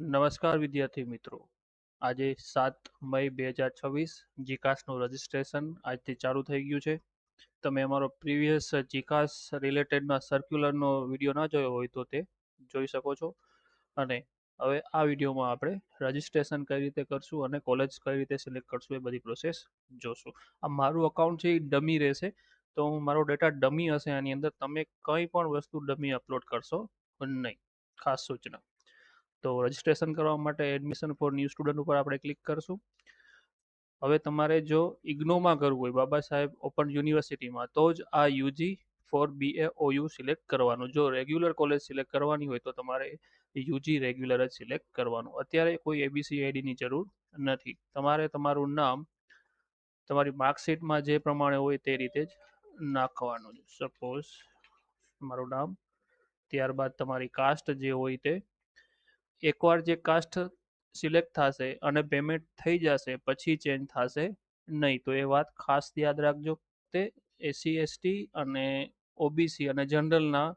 નમસ્કાર વિદ્યાર્થી મિત્રો. આજે 7 મઈ 2026 જીકાસનું રજિસ્ટ્રેશન આજથી ચાલુ થઈ ગયું છે. તમે અમારો પ્રીવિયસ જીકાસ રિલેટેડના સર્ક્યુલરનો વિડીયો ના જોયો હોય તો તે જોઈ શકો છો. અને હવે આ વિડીયોમાં આપણે રજિસ્ટ્રેશન કઈ રીતે કરશું અને કોલેજ કઈ રીતે સિલેક્ટ કરશું એ બધી પ્રોસેસ જોશું. આ મારું અકાઉન્ટ છે એ ડમી રહેશે, તો મારો ડેટા ડમી હશે. આની અંદર તમે કંઈ પણ વસ્તુ ડમી અપલોડ કરશો નહીં, ખાસ સૂચના. તો રજિસ્ટ્રેશન કરવા માટે એડમિશન ફોર ન્યૂ સ્ટુડન્ટ ઉપર આપણે ક્લિક કરશું. હવે તમારે જો ઇગ્નોમાં કરવું હોય, બાબા સાહેબ ઓપન યુનિવર્સિટીમાં, તો જ આ UG for BA OU select કરવાનું. જો રેગ્યુલર કોલેજ સિલેક્ટ કરવાની હોય તો તમારે યુજી રેગ્યુલર જ સિલેક્ટ કરવાનું. અત્યારે કોઈ ABCIDની જરૂર નથી. તમારે તમારું નામ તમારી માર્કશીટમાં જે પ્રમાણે હોય તે રીતે જ નાખવાનું. સપોઝ તમારું નામ, ત્યારબાદ તમારી કાસ્ટ જે હોય તે. એકવાર જે કાસ્ટ સિલેક્ટ થશે અને પેમેન્ટ થઈ જશે પછી ચેન્જ થશે નહીં, તો એ વાત ખાસ યાદ રાખજો. તે SC ST અને OBC અને જનરલના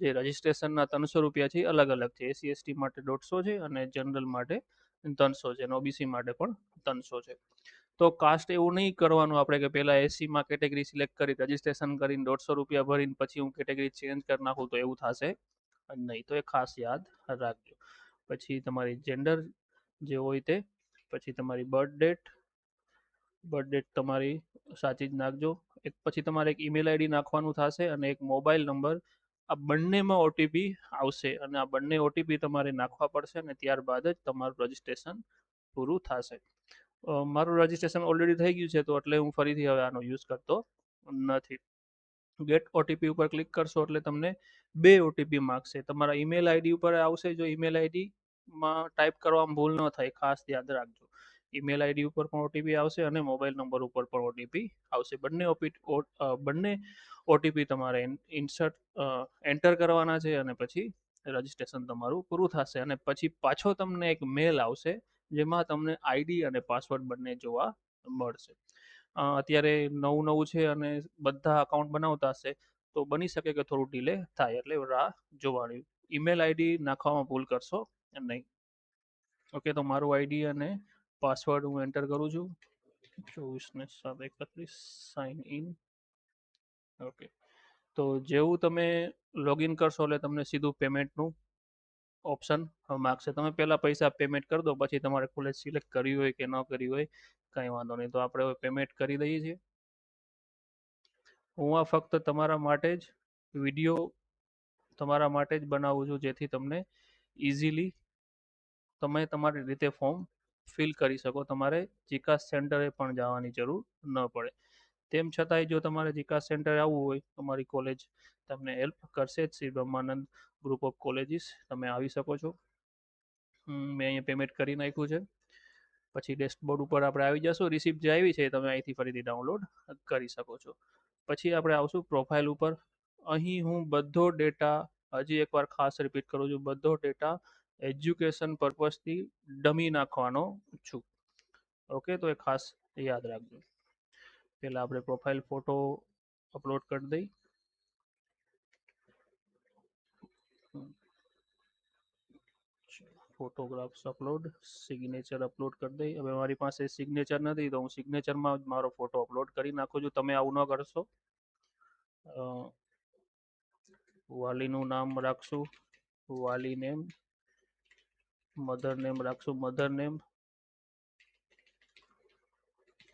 જે રજિસ્ટ્રેશનના 300 રૂપિયા છે એ અલગ અલગ છે. SC ST માટે 150 છે અને જનરલ માટે 300 છે અને OBC માટે પણ 300 છે. તો કાસ્ટ એવું નહીં કરવાનું આપણે કે પહેલાં SCમાં કેટેગરી સિલેક્ટ કરી રજિસ્ટ્રેશન કરીને 150 રૂપિયા ભરીને પછી હું કેટેગરી ચેન્જ કરી નાખું, તો એવું થશે નહીં. તો એ ખાસ યાદ રાખજો. પછી તમારી જેન્ડર જે હોય તે, પછી તમારી બર્થ ડેટ તમારી સાચી જ નાખજો. પછી તમારે એક ઈમેલ આઈડી નાખવાનું થશે અને એક મોબાઈલ નંબર. આ બંનેમાં OTP આવશે અને આ બંને OTP તમારે નાખવા પડશે અને ત્યારબાદ જ તમારું રજિસ્ટ્રેશન પૂરું થશે. મારું રજિસ્ટ્રેશન ઓલરેડી થઈ ગયું છે, તો એટલે હું ફરીથી હવે આનો યુઝ કરતો નથી. ગેટ OTP ઉપર ક્લિક કરશો એટલે તમને 2 OTP માગશે. તમારા ઈમેલ આઈડી ઉપર આવશે. જો ઈમેલ આઈડીમાં ટાઈપ કરવામાં ભૂલ ન થાય, ખાસ યાદ રાખજો. ઈમેલ આઈડી ઉપર પણ OTP આવશે અને મોબાઈલ નંબર ઉપર પણ OTP આવશે. બંને OTP તમારે એન્ટર કરવાના છે અને પછી રજિસ્ટ્રેશન તમારું પૂરું થશે. અને પછી પાછો તમને એક મેલ આવશે જેમાં તમને ID અને પાસવર્ડ બંને જોવા મળશે. અત્યારે નવું છે અને બધા અકાઉન્ટ બનાવતા હશે, તો બની શકે કે થોડું ડિલે થાય, એટલે રાહ જોવાની. ઈમેલ આઈડી નાખવામાં ભૂલ કરશો નહીં. ઓકે, તો મારું આઈડી અને પાસવર્ડ હું એન્ટર કરું છું. 24/7/31 સાઇન ઇન. ઓકે, તો જેવું તમે લોગિન કરશો એટલે તમને સીધું પેમેન્ટનું ઓપ્શન માગશે. તમે પહેલાં પૈસા પેમેન્ટ કરી દો, પછી તમારે કોલેજ સિલેક્ટ કરવી હોય કે ન કરવી હોય કાંઈ વાંધો નહીં. તો આપણે હવે પેમેન્ટ કરી દઈએ છીએ. હું આ ફક્ત તમારા માટે જ વિડીયો તમારા માટે જ બનાવું છું, જેથી તમને ઇઝીલી તમે તમારી રીતે ફોર્મ ફિલ કરી શકો. તમારે જીકાસ સેન્ટરે પણ જવાની જરૂર ન પડે. તેમ છતાંય જો તમારે જીકાસ સેન્ટરે આવવું હોય, તમારી કોલેજ તમને હેલ્પ કરશે જ. Shri Brahmanand group of colleges, તમે આવી શકો છો. મેં અહીંયા પેમેન્ટ કરી નાખ્યું છે. પછી ડેશબોર્ડ ઉપર આપણે આવી જશું. રિસિપ્ટ જે આવી છે તમે અહીંથી ફરીથી ડાઉનલોડ કરી શકો છો. પછી આપણે આવશું પ્રોફાઇલ ઉપર. અહીં હું બધો ડેટા, હજી એકવાર ખાસ રિપીટ કરું છું, બધો ડેટા એજ્યુકેશન પર્પઝથી ડમી નાખવાનો છું. ઓકે, તો એ ખાસ યાદ રાખજો. પહેલાં આપણે પ્રોફાઇલ ફોટો અપલોડ કરી દઈ. ફોટોગ્રાફ્સ અપલોડ, સિગ્નેચર અપલોડ કરી દઈ. હવે મારી પાસે સિગ્નેચર નથી, તો હું સિગ્નેચરમાં જ મારો ફોટો અપલોડ કરી નાખું છું. તમે આવું ન કરશો. વાલીનું નામ રાખશું વાલી નેમ, મધર નેમ રાખશું મધર નેમ.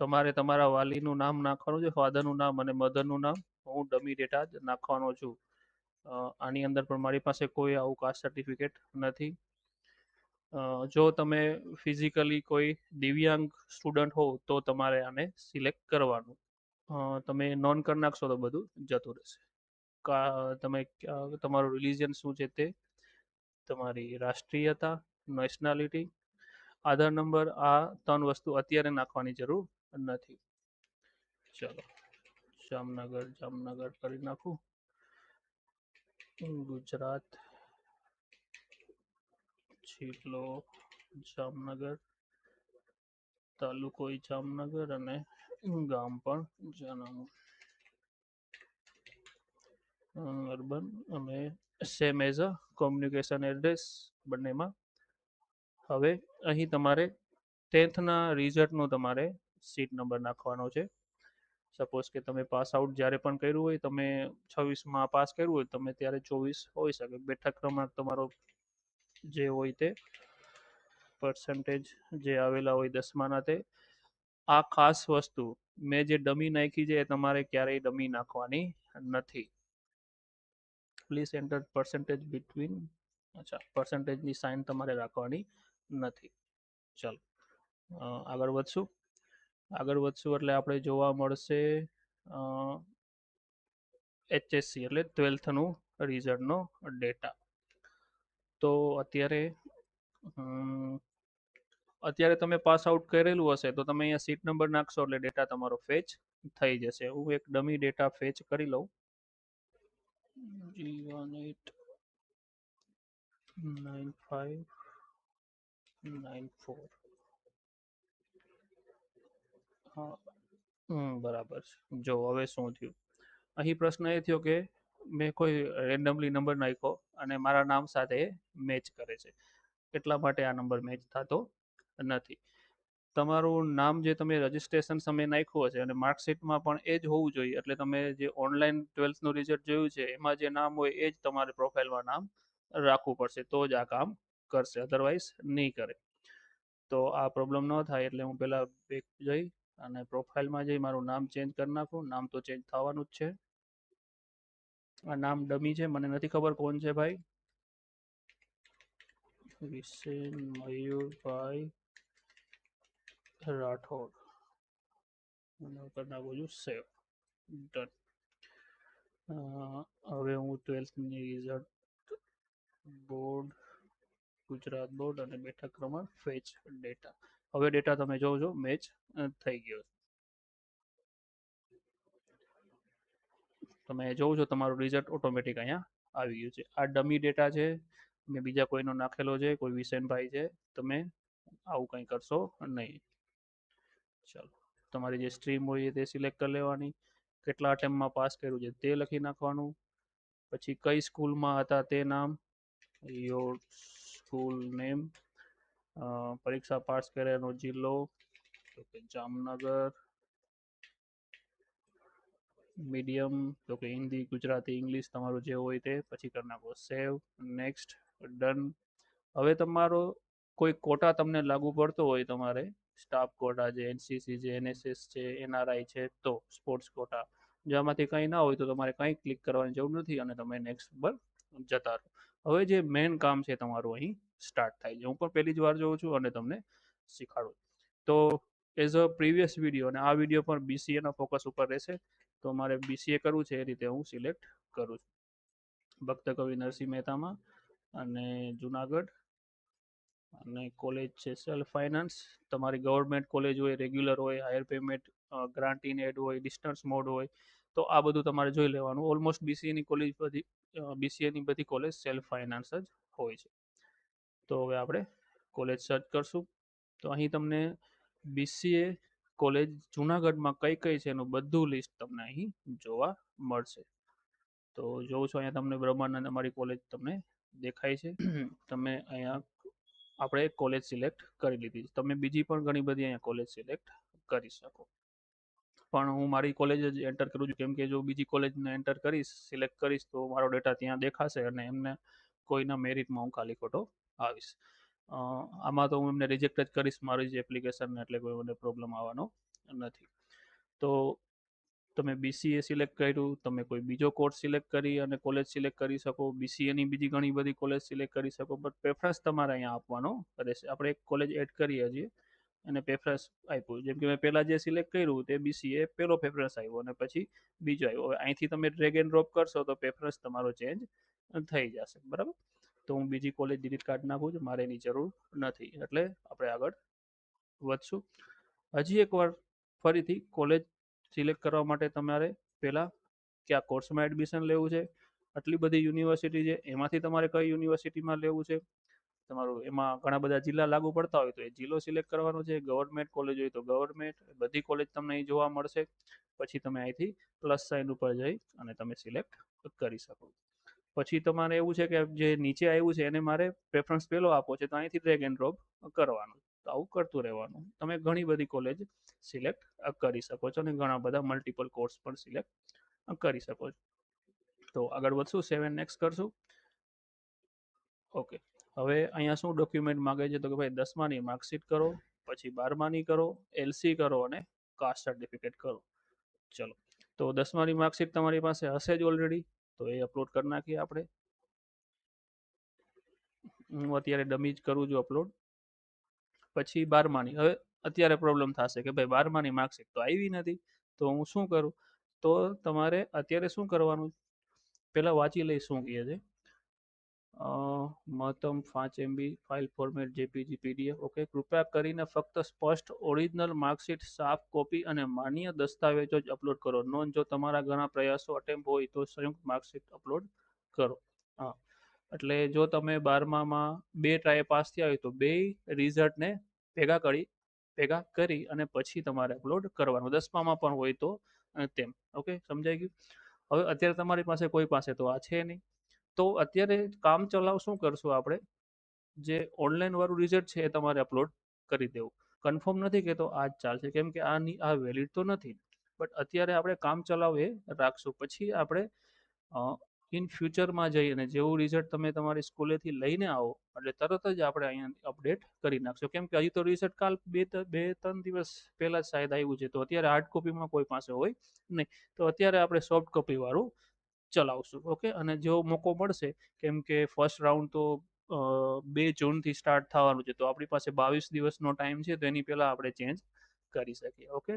તમારે તમારા વાલીનું નામ નાખવાનું છે, ફાધરનું નામ અને મધરનું નામ. હું ડમી ડેટા જ નાખવાનો છું. આની અંદર પણ મારી પાસે કોઈ આવું કાસ્ટ સર્ટિફિકેટ નથી. જો તમે ફિઝિકલી કોઈ દિવ્યાંગ સ્ટુડન્ટ હો તો તમારે આને સિલેક્ટ કરવાનું. તમે નોન કરી નાખશો તો બધું જતું રહેશે. તમે તમારું રિલિજન શું છે તે, તમારી રાષ્ટ્રીયતા, નેશનાલિટી, આધાર નંબર. આ 3 વસ્તુ અત્યારે નાખવાની જરૂર નથી. ચલો, જામનગર કરી નાખું. ગુજરાત, જિલ્લો જામનગર, તાલુકો જામનગર અને ગામ પણ જણાવું. અર્બન અને same as a communication address બંનેમાં હવે અહીં તમારે 10th ના રિઝલ્ટનો તમારે સીટ નંબર નાખવાનો છે. સપોઝ કે તમે પાસ આઉટ જ્યારે પણ કર્યું હોય, તમે 26માં પાસ કર્યું હોય, તમે ત્યારે 24 હોઈ શકે. બેઠક ક્રમાંક તમારો જે હોય તે પર્સન્ટેજ જે આવેલા હોય 10માના તે. આ ખાસ વસ્તુ મેં જે ડમી નાખી છે એ તમારે ક્યારેય ડમી નાખવાની નથી. Please enter percentage between. અચ્છા, પર્સન્ટેજની સાઇન તમારે રાખવાની નથી. ચાલો આગળ વધશું એટલે આપણે જોવા મળશે HSC એટલે 12થનું રિઝલ્ટનો ડેટા. તો અત્યારે તમે પાસ આઉટ કરેલું હશે તો તમે અહીંયા સીટ નંબર નાખશો એટલે ડેટા તમારો ફેચ થઈ જશે. હું એક ડમી ડેટા ફેચ કરી લઉં. G189594. હા, બરાબર છે. જો હવે શું થયું, અહીં પ્રશ્ન એ થયો કે મેં કોઈ રેન્ડમલી નંબર નાખ્યો અને મારા નામ સાથે મેચ કરે છે, એટલા માટે આ નંબર મેચ થતો નથી. તમારું નામ જે તમે રજીસ્ટ્રેશન સમયે નાખ્યું હશે અને માર્કશીટમાં પણ એ જ હોવું જોઈએ. એટલે તમે જે ઓનલાઈન 12થનું રિઝલ્ટ જોયું છે એમાં જે નામ હોય એ જ તમારે પ્રોફાઇલમાં નામ રાખવું પડશે, તો જ આ કામ કરશે, અધરવાઇઝ નહીં કરે. તો આ પ્રોબ્લેમ ન થાય એટલે હું પહેલાં બેક જઈ અને પ્રોફાઇલમાં જઈ મારું નામ ચેન્જ કરી નાખું. નામ તો ચેન્જ થવાનું જ છે. આ નામ ડમી છે, મને નથી ખબર કોણ છે ભાઈ. વિશેન મયુરભાઈ રાઠોડ. કરી નાખું છું સેવ. ડન. હવે હું 12થની રિઝલ્ટ બોર્ડ, ગુજરાત બોર્ડ અને બેઠક ક્રમાંક ફેચ ડેટા. હવે ડેટા તમે જોજો મેચ થઈ ગયો. તમે જોવો છો તમારું રિઝલ્ટ ઓટોમેટિક અહીંયા આવી ગયું છે. આ ડમી ડેટા છે, મેં બીજા કોઈનો નાખેલો છે, કોઈ વિશેનભાઈ છે. તમે આવું કંઈ કરશો નહીં. ચાલો, તમારી જે સ્ટ્રીમ હોય તે સિલેક્ટ કરી લેવાની. કેટલા અટેમ્પમાં પાસ કર્યું છે તે લખી નાખવાનું. પછી કઈ સ્કૂલમાં હતા તે નામ, યોર સ્કૂલ નેમ. પરીક્ષા પાસ કર્યાનો જિલ્લો તો કે જામનગર. મીડિયમ તો કે હિન્દી, ગુજરાતી, ઇંગ્લિશ તમારું જે હોય તે. પછી કરી નાખો સેવ, નેક્સ્ટ, ડન. હવે તમારો કોઈ કોટા તમને લાગુ પડતો હોય, તમારે સ્ટાફ કોટા છે, NCC છે, NSS છે, NRI છે, તો સ્પોર્ટ્સ કોટા, જેમાંથી કંઈ ના હોય તો તમારે કંઈ ક્લિક કરવાની જરૂર નથી અને તમે નેક્સ્ટ પર જતા રહો. હવે જે મેઇન કામ છે તમારું અહીં સ્ટાર્ટ થાય છે. હું પણ પહેલી જ વાર જોઉં છું અને તમને શીખવાડું. તો એઝ અ પ્રીવિયસ વિડીયો અને આ વિડીયો પણ BCAના ફોકસ ઉપર રહેશે. તો મારે BCA કરવું છે એ રીતે હું સિલેક્ટ કરું છું. ભક્ત કવિ નરસિંહ મહેતામાં અને જુનાગઢ. અને કોલેજ છે સેલ્ફ ફાઇનાન્સ. તમારી ગવર્મેન્ટ કોલેજ હોય, રેગ્યુલર હોય, higher payment, grant in add હોય, ડિસ્ટન્સ મોડ હોય, તો આ બધું તમારે જોઈ લેવાનું. ઓલમોસ્ટ BCAની બધી કોલેજ સેલ્ફ ફાઇનાન્સ જ હોય છે. તો હવે આપણે કોલેજ સર્ચ કરશું. તો અહીં તમને BCA કોલેજ જુનાગઢમાં કઈ કઈ છે એનું બધું લિસ્ટ તમને અહીં જોવા મળશે. તો જોઉં છો અહીંયા તમને બ્રહ્માનંદ અમારી કોલેજ તમને દેખાય છે. તમે અહીંયા આપણે કોલેજ સિલેક્ટ કરી લીધી છે. તમે બીજી પણ ઘણી બધી અહીંયા કોલેજ સિલેક્ટ કરી શકો. પણ હું મારી કોલેજ જ એન્ટર કરું છું, કેમ કે જો બીજી કોલેજને એન્ટર કરીશ, સિલેક્ટ કરીશ તો મારો ડેટા ત્યાં દેખાશે અને એમને કોઈના મેરિટમાં હું ખાલી ખોટો આવીશ. આમાં તો હું એમને રિજેક્ટ જ કરીશ મારી જ એપ્લિકેશન, એટલે કોઈ મને પ્રોબ્લેમ આવવાનો નથી. તો તમે BCA સિલેક્ટ કર્યું, તમે કોઈ બીજો કોર્સ સિલેક્ટ કરી અને કોલેજ સિલેક્ટ કરી શકો. BCAની બીજી ઘણી બધી કોલેજ સિલેક્ટ કરી શકો, બટ પ્રેફરન્સ તમારે અહીંયા આપવાનો રહેશે. આપણે એક કોલેજ એડ કરીએ છીએ અને પ્રેફરન્સ આપ્યું. જેમ કે મેં પહેલાં જે સિલેક્ટ કર્યું તે BCA પહેલો પ્રેફરન્સ આવ્યો અને પછી બીજો આવ્યો. હવે અહીંથી તમે ડ્રેગ એન્ડ ડ્રોપ કરશો તો પ્રેફરન્સ તમારો ચેન્જ થઈ જશે. બરાબર. તો હું બીજી કોલેજ ડિલીટ કાઢી નાખું છું, મારે એની જરૂર નથી. એટલે આપણે આગળ વધશું. હજી એકવાર ફરીથી કોલેજ સિલેક્ટ કરવા માટે તમારે પહેલાં કયા કોર્સમાં એડમિશન લેવું છે, આટલી બધી યુનિવર્સિટી છે, એમાંથી તમારે કઈ યુનિવર્સિટીમાં લેવું છે. તમારું એમાં ઘણા બધા જિલ્લા લાગુ પડતા હોય તો એ જિલ્લો સિલેક્ટ કરવાનો છે. ગવર્મેન્ટ કોલેજ હોય તો ગવર્મેન્ટ, બધી કોલેજ તમને અહીં જોવા મળશે. પછી તમે અહીંથી પ્લસ સાઇન ઉપર જઈ અને તમે સિલેક્ટ કરી શકો. પછી તમારે એવું છે કે જે નીચે આવ્યું છે એને મારે પ્રેફરન્સ પહેલો આપવો છે, તો અહીંથી ડ્રેગ એન્ડ ડ્રોપ કરવાનું. તો આવું કરતું રહેવાનું. તમે ઘણી બધી કોલેજ સિલેક્ટ કરી શકો છો અને ઘણા બધા મલ્ટિપલ કોર્સ પણ સિલેક્ટ કરી શકો છો. તો આગળ વધશું, 7 નેક્સ્ટ કરશું. ઓકે, હવે અહીંયા શું ડોક્યુમેન્ટ માગે છે, તો કે ભાઈ 10માની માર્કશીટ કરો, પછી 12માની કરો, એલસી કરો અને કાસ્ટ સર્ટિફિકેટ કરો. ચલો, તો 10માની માર્કશીટ તમારી પાસે હશે જ ઓલરેડી, તો એ અપલોડ કરી નાખીએ આપણે. હું અત્યારે ડમી જ કરું છું અપલોડ. પછી 12માની, હવે અત્યારે પ્રોબ્લેમ થશે કે ભાઈ 12માની માર્કશીટ તો આવી નથી, તો હું શું કરું? તો તમારે અત્યારે શું કરવાનું, પહેલા વાંચી લઈ શું કહે છે. મહત્તમ 5 MB file format JPG PDF. Okay, કૃપયા કરીને ફક્ત સ્પષ્ટ ઓરિજિનલ માર્કશીટ, સાફ કોપી અને માન્ય દસ્તાવેજો જ અપલોડ કરો. નોંધ, જો તમારા ઘણા પ્રયાસો અટેમ્પ હોય તો સંયુક્ત માર્કશીટ અપલોડ કરો. હા, એટલે જો તમે 12મામાં 2 ટ્રાય પાસ થયા હોય તો 2 રિઝલ્ટને ભેગા કરી અને પછી તમારે અપલોડ કરવાનું. 10મામાં પણ હોય તો તેમ. ઓકે, સમજાઈ ગયું? હવે અત્યારે તમારી પાસે કોઈ પાસે તો આ છે નહીં, તો અત્યારે કામ ચલાવ શું કરશું આપણે, જે ઓનલાઈન વાળું રિઝલ્ટ છે એ તમારે અપલોડ કરી દેવું. કન્ફર્મ નથી કે તો આ જ ચાલશે, કેમ કે આ વેલિડ તો નથી, બટ અત્યારે આપણે કામ ચલાવ એ રાખશું. પછી આપણે ઇન ફ્યુચરમાં જઈ અને જેવું રિઝલ્ટ તમે તમારી સ્કૂલેથી લઈને આવો એટલે તરત જ આપણે અહીંયા અપડેટ કરી નાખશો, કેમ કે હજી તો રિઝલ્ટ કાલ 2-3 દિવસ પહેલા જ શાયદ આવ્યું છે, તો અત્યારે હાર્ડ કોપીમાં કોઈ પાસે હોય નહીં, તો અત્યારે આપણે સોફ્ટ કોપી વાળું ચલાવશું. ઓકે, અને જેવો મોકો મળશે, કેમ કે ફર્સ્ટ રાઉન્ડ તો 2 જૂનથી સ્ટાર્ટ થવાનું છે, તો આપણી પાસે 22 દિવસનો ટાઈમ છે, તો એની પહેલાં આપણે ચેન્જ કરી શકીએ. ઓકે,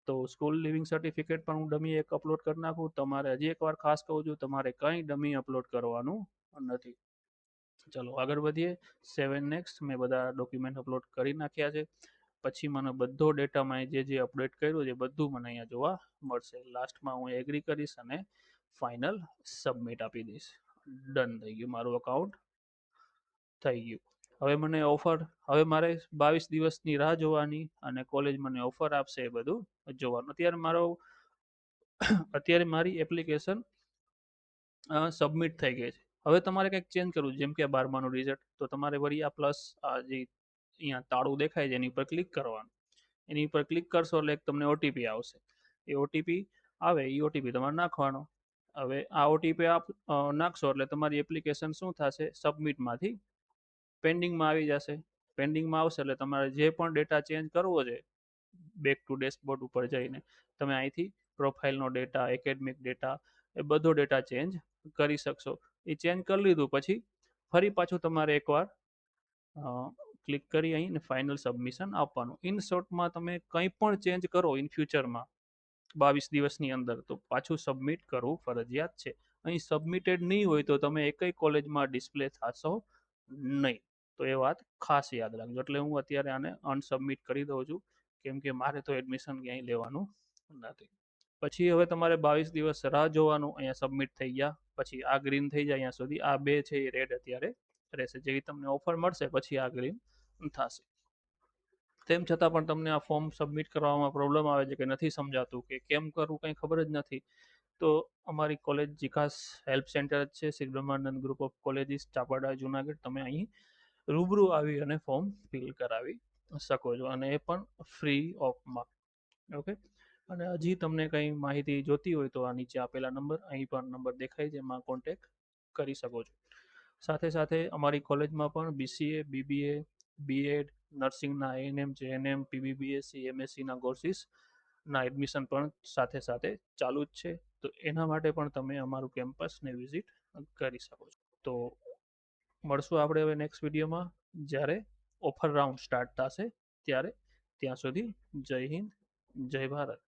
તો સ્કૂલ લિવિંગ સર્ટિફિકેટ પણ હું ડમી એક અપલોડ કરી નાખું. તમારે હજી એકવાર ખાસ કહું છું, તમારે કંઈ ડમી અપલોડ કરવાનું નથી. ચલો આગળ વધીએ. 7 નેક્સ્ટ, મેં બધા ડોક્યુમેન્ટ અપલોડ કરી નાખ્યા છે. પછી મને બધો ડેટામાં જે અપડેટ કર્યું છે બધું મને અહીંયા જોવા મળશે. લાસ્ટમાં હું એગ્રી કરીશ અને ફાઇનલ સબમિટ આપી દઈશ. ડન થઈ ગયું, મારું અકાઉન્ટ થઈ ગયું. હવે મને ઓફર, હવે મારે 22 દિવસની રાહ જોવાની અને કોલેજ મને ઓફર આપશે એ બધું જોવાનું. અત્યારે મારી એપ્લિકેશન સબમિટ થઈ ગઈ છે. હવે તમારે કંઈક ચેન્જ કરવું, જેમ કે 12માનું રિઝલ્ટ, તો તમારે વળી આ પ્લસ આ જે અહીંયા તાળું દેખાય છે એની પર ક્લિક કરવાનું. એની પર ક્લિક કરશો એટલે તમને ઓટીપી આવશે. એ ઓટીપી આવે એ ઓટીપી તમારે નાખવાનો. હવે આ ઓટીપી નાખશો એટલે તમારી એપ્લિકેશન શું થશે, સબમિટમાંથી પેન્ડિંગમાં આવી જશે. પેન્ડિંગમાં આવશે એટલે તમારે જે પણ ડેટા ચેન્જ કરવો છે, બેક ટુ ડેશબોર્ડ ઉપર જઈને તમે અહીંથી પ્રોફાઇલનો ડેટા, એકેડમિક ડેટા, એ બધો ડેટા ચેન્જ કરી શકશો. એ ચેન્જ કરી લીધું પછી ફરી પાછું તમારે એકવાર ક્લિક કરી અહીં ફાઇનલ સબમિશન આપવાનું. ઇન શોર્ટમાં તમે કંઈ પણ ચેન્જ કરો ઇન ફ્યુચરમાં 22 દિવસની અંદર, તો પાછું સબમિટ કરવું ફરજિયાત છે. અહીં સબમિટેડ નહીં હોય તો તમે એકય કોલેજમાં ડિસ્પ્લે થશો નહીં, તો એ વાત ખાસ યાદ રાખજો. એટલે હું અત્યારે આને અનસબમિટ કરી દઉં છું, કેમ કે મારે તો એડમિશન ક્યાંય લેવાનું નથી. પછી હવે તમારે 22 દિવસ રાહ જોવાનું. અહીંયા સબમિટ થઈ ગયા પછી આ ગ્રીન થઈ જાય અહીંયા સુધી, આ બે છે એ રેડ અત્યારે રહેશે. જેવી તમને ઓફર મળશે પછી આ ગ્રીન થશે. તેમ છતાં પણ તમને આ ફોર્મ સબમિટ કરવામાં પ્રોબ્લેમ આવે છે કે નથી સમજાતું કે કેમ કરવું, કંઈ ખબર જ નથી, તો અમારી કોલેજ જીકાસ હેલ્પ સેન્ટર જ છે, Shri Brahmanand group of colleges, Chapada, Junagadh. તમે અહીં રૂબરૂ આવી અને ફોર્મ ફિલ કરાવી શકો છો, અને એ પણ ફ્રી ઓફમાં. ઓકે, અને હજી તમને કંઈ માહિતી જોતી હોય તો આ નીચે આપેલા નંબર, અહીં પણ નંબર દેખાય છે, એમાં કોન્ટેક કરી શકો છો. સાથે સાથે અમારી કોલેજમાં પણ બીસીએ, બીબીએ, બીએડ, નર્સિંગના એએનએમ, જેએનએમ, પીબીબીએસસી, એમએસસીના કોર્સિસના એડમિશન પણ સાથે સાથે ચાલુ જ છે. તો એના માટે પણ તમે અમારું કેમ્પસને વિઝિટ કરી શકો છો. તો મળશું આપણે હવે નેક્સ્ટ વિડીયોમાં, જ્યારે ઓફર રાઉન્ડ સ્ટાર્ટ થશે ત્યારે. ત્યાં સુધી જય હિન્દ, જય ભારત.